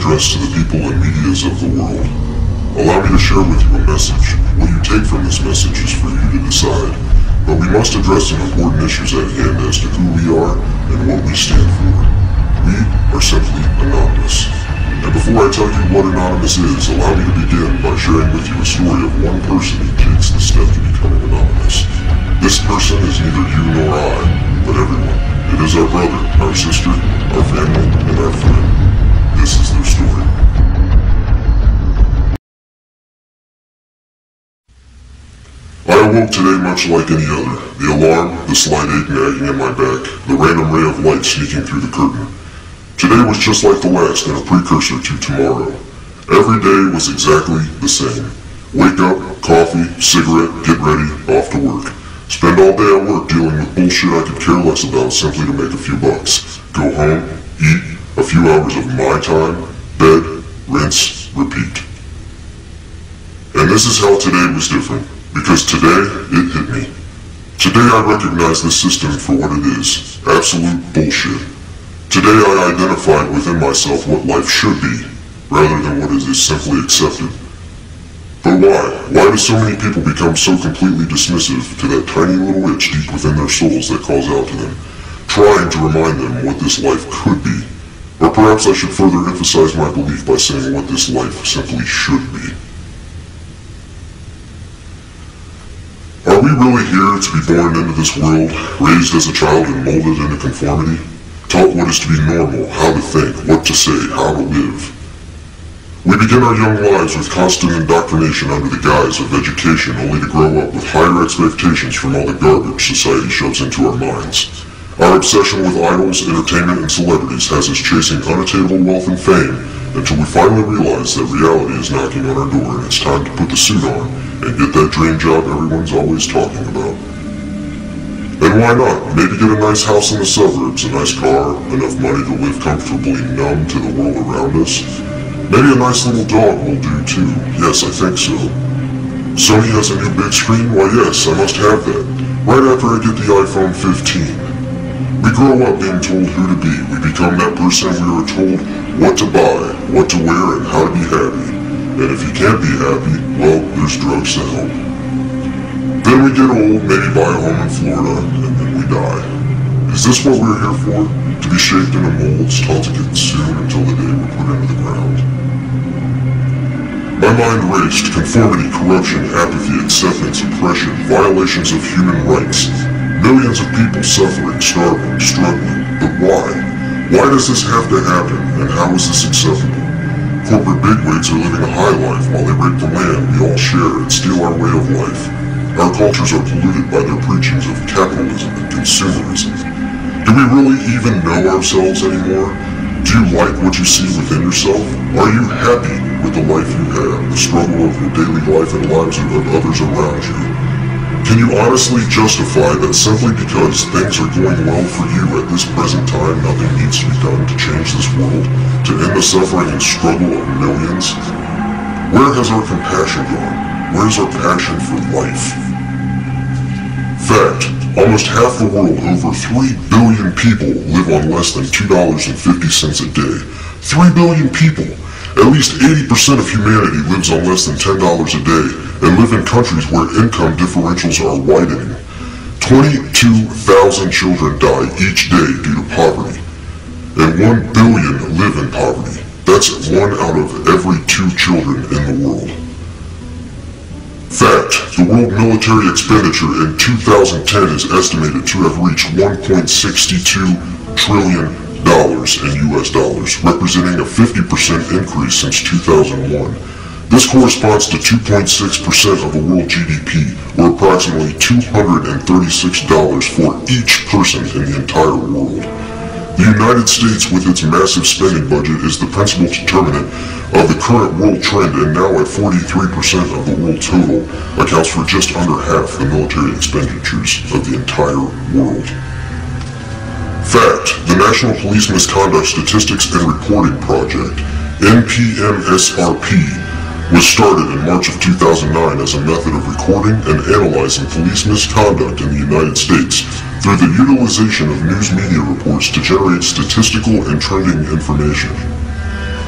addressed to the people and medias of the world. Allow me to share with you a message. What you take from this message is for you to decide. But we must address some important issues at hand as to who we are and what we stand for. We are simply anonymous. And before I tell you what anonymous is, allow me to begin by sharing with you a story of one person who takes the step to becoming anonymous. This person is neither you nor I, but everyone. It is our brother, our sister, our family, and our friend. This is their story. I awoke today much like any other. The alarm, the slight ache nagging at my back, the random ray of light sneaking through the curtain. Today was just like the last and a precursor to tomorrow. Every day was exactly the same. Wake up, coffee, cigarette, get ready, off to work. Spend all day at work dealing with bullshit I could care less about simply to make a few bucks. Go home, eat, a few hours of my time, bed, rinse, repeat. And this is how today was different, because today it hit me. Today I recognize this system for what it is, absolute bullshit. Today I identified within myself what life should be, rather than what is simply accepted. But why? Why do so many people become so completely dismissive to that tiny little itch deep within their souls that calls out to them, trying to remind them what this life could be? Or perhaps I should further emphasize my belief by saying what this life simply should be. Are we really here to be born into this world, raised as a child and molded into conformity? Taught what is to be normal, how to think, what to say, how to live. We begin our young lives with constant indoctrination under the guise of education, only to grow up with higher expectations from all the garbage society shoves into our minds. Our obsession with idols, entertainment, and celebrities has us chasing unattainable wealth and fame until we finally realize that reality is knocking on our door and it's time to put the suit on and get that dream job everyone's always talking about. And why not? Maybe get a nice house in the suburbs, a nice car, enough money to live comfortably numb to the world around us. Maybe a nice little dog will do too. Yes, I think so. Sony has a new big screen? Why yes, I must have that. Right after I get the iPhone 15. We grow up being told who to be. We become that person we were told what to buy, what to wear, and how to be happy. And if you can't be happy, well, there's drugs to help. Then we get old, maybe buy a home in Florida, and then we die. Is this what we're here for? To be shaped into molds, taught to consume until the day we're put into the ground? My mind raced. Conformity, corruption, apathy, acceptance, oppression, violations of human rights. Millions of people suffering, starving, struggling. But why? Why does this have to happen, and how is this acceptable? Corporate bigwigs are living a high life while they rape the land we all share and steal our way of life. Our cultures are polluted by their preachings of capitalism and consumerism. Do we really even know ourselves anymore? Do you like what you see within yourself? Are you happy with the life you have, the struggle of your daily life and lives of others around you? Can you honestly justify that simply because things are going well for you at this present time, nothing needs to be done to change this world, to end the suffering and struggle of millions? Where has our compassion gone? Where's our passion for life? Fact, almost half the world, over 3 billion people, live on less than $2.50 a day. 3 billion people! At least 80% of humanity lives on less than $10 a day and live in countries where income differentials are widening. 22,000 children die each day due to poverty, and 1 billion live in poverty. That's 1 out of every 2 children in the world. Fact, the world military expenditure in 2010 is estimated to have reached $1.62 trillion in US dollars, representing a 50% increase since 2001. This corresponds to 2.6% of the world GDP, or approximately $236 for each person in the entire world. The United States, with its massive spending budget, is the principal determinant of the current world trend, and now at 43% of the world total, accounts for just under half the military expenditures of the entire world. Fact, the National Police Misconduct Statistics and Reporting Project, NPMSRP, was started in March of 2009 as a method of recording and analyzing police misconduct in the United States through the utilization of news media reports to generate statistical and trending information.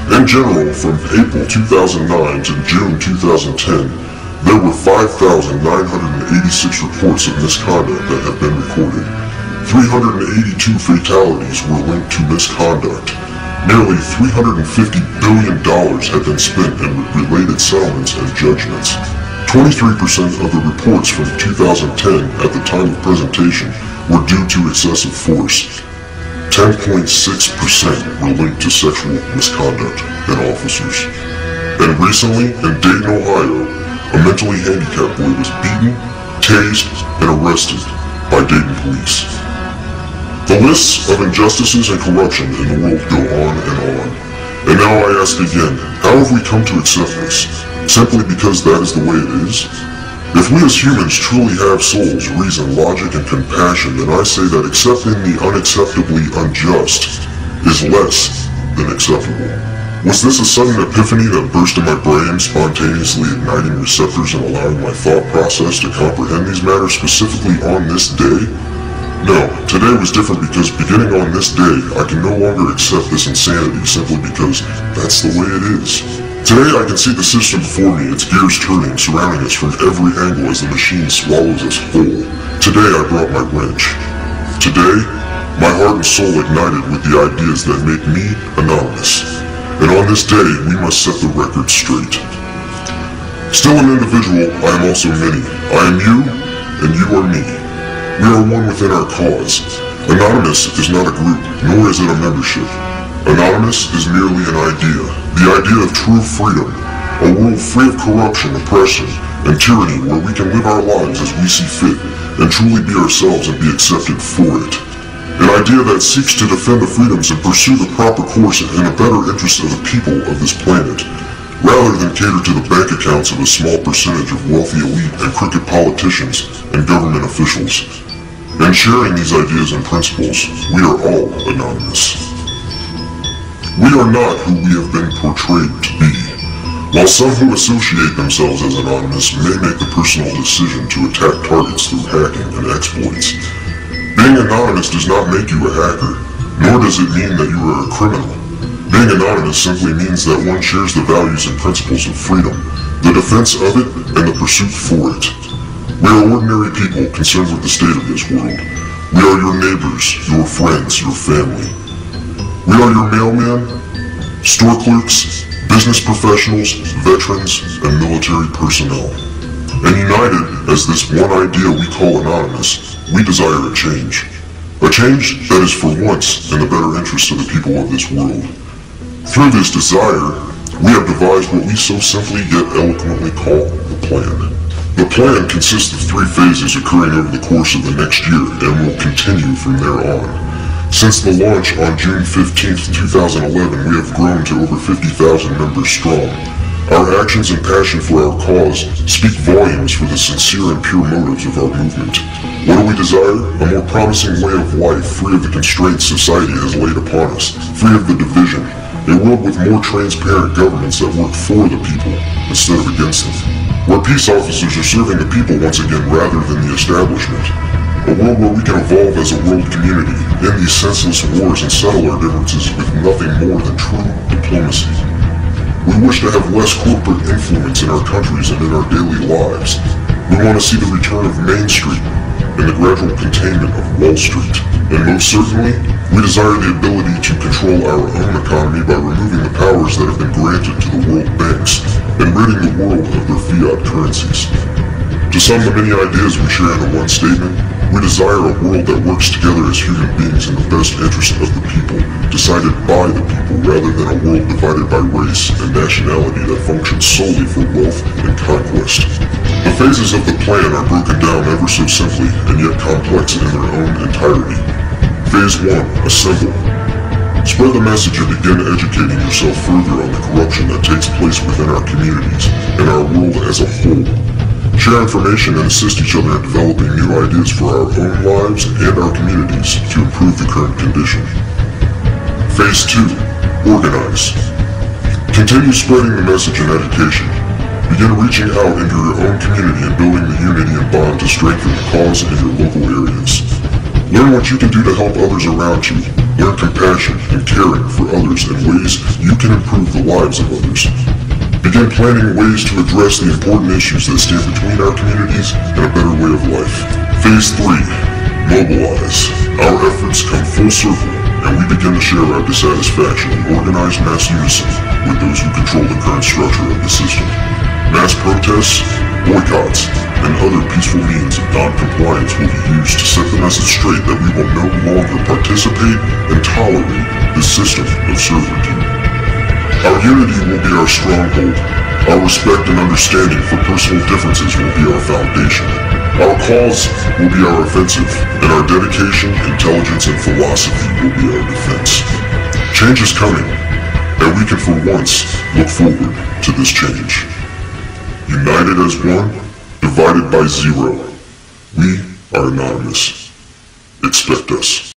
In general, from April 2009 to June 2010, there were 5,986 reports of misconduct that have been recorded. 382 fatalities were linked to misconduct. Nearly $350 billion had been spent in related settlements and judgments. 23% of the reports from 2010 at the time of presentation were due to excessive force. 10.6% were linked to sexual misconduct in officers. And recently, in Dayton, Ohio, a mentally handicapped boy was beaten, tased, and arrested by Dayton police. The lists of injustices and corruption in the world go on and on. And now I ask again, how have we come to accept this? Simply because that is the way it is? If we as humans truly have souls, reason, logic, and compassion, then I say that accepting the unacceptably unjust is less than acceptable. Was this a sudden epiphany that burst in my brain, spontaneously igniting receptors and allowing my thought process to comprehend these matters specifically on this day? No, today was different because beginning on this day, I can no longer accept this insanity simply because that's the way it is. Today I can see the system before me, its gears turning, surrounding us from every angle as the machine swallows us whole. Today I brought my wrench. Today, my heart and soul ignited with the ideas that make me anonymous. And on this day, we must set the record straight. Still an individual, I am also many. I am you, and you are me. We are one within our cause. Anonymous is not a group, nor is it a membership. Anonymous is merely an idea. The idea of true freedom, a world free of corruption, oppression, and tyranny where we can live our lives as we see fit and truly be ourselves and be accepted for it. An idea that seeks to defend the freedoms and pursue the proper course in a better interest of the people of this planet, rather than cater to the bank accounts of a small percentage of wealthy elite and crooked politicians and government officials. In sharing these ideas and principles, we are all anonymous. We are not who we have been portrayed to be. While some who associate themselves as anonymous may make the personal decision to attack targets through hacking and exploits, being anonymous does not make you a hacker, nor does it mean that you are a criminal. Being anonymous simply means that one shares the values and principles of freedom, the defense of it, and the pursuit for it. We are ordinary people concerned with the state of this world. We are your neighbors, your friends, your family. We are your mailman, store clerks, business professionals, veterans, and military personnel. And united as this one idea we call anonymous, we desire a change. A change that is for once in the better interest of the people of this world. Through this desire, we have devised what we so simply yet eloquently call the plan. The plan consists of 3 phases occurring over the course of the next year and will continue from there on. Since the launch on June 15th, 2011, we have grown to over 50,000 members strong. Our actions and passion for our cause speak volumes for the sincere and pure motives of our movement. What do we desire? A more promising way of life, free of the constraints society has laid upon us, free of the division, a world with more transparent governments that work for the people instead of against them, where peace officers are serving the people once again rather than the establishment. A world where we can evolve as a world community, end these senseless wars and settle our differences with nothing more than true diplomacy. We wish to have less corporate influence in our countries and in our daily lives. We want to see the return of Main Street and the gradual containment of Wall Street. And most certainly, we desire the ability to control our own economy by removing the powers that have been granted to the world banks and ridding the world of their fiat currencies. To sum the many ideas we share into one statement, we desire a world that works together as human beings in the best interest of the people, decided by the people rather than a world divided by race and nationality that functions solely for wealth and conquest. The phases of the plan are broken down ever so simply and yet complex in their own entirety. Phase 1. Assemble. Spread the message and begin educating yourself further on the corruption that takes place within our communities and our world as a whole. Share information and assist each other in developing new ideas for our own lives and our communities to improve the current condition. Phase 2. Organize. Continue spreading the message and education. Begin reaching out into your own community and building the unity and bond to strengthen the cause in your local areas. Learn what you can do to help others around you. Learn compassion and caring for others in ways you can improve the lives of others. Begin planning ways to address the important issues that stand between our communities and a better way of life. Phase 3. Mobilize. Our efforts come full circle, and we begin to share our dissatisfaction in organized mass unison with those who control the current structure of the system. Mass protests, boycotts, and other peaceful means of non-compliance will be used to set the message straight that we will no longer participate and tolerate this system of servitude. Our unity will be our stronghold. Our respect and understanding for personal differences will be our foundation. Our cause will be our offensive, and our dedication, intelligence, and philosophy will be our defense. Change is coming, and we can for once look forward to this change. United as one, divided by zero. We are anonymous. Expect us.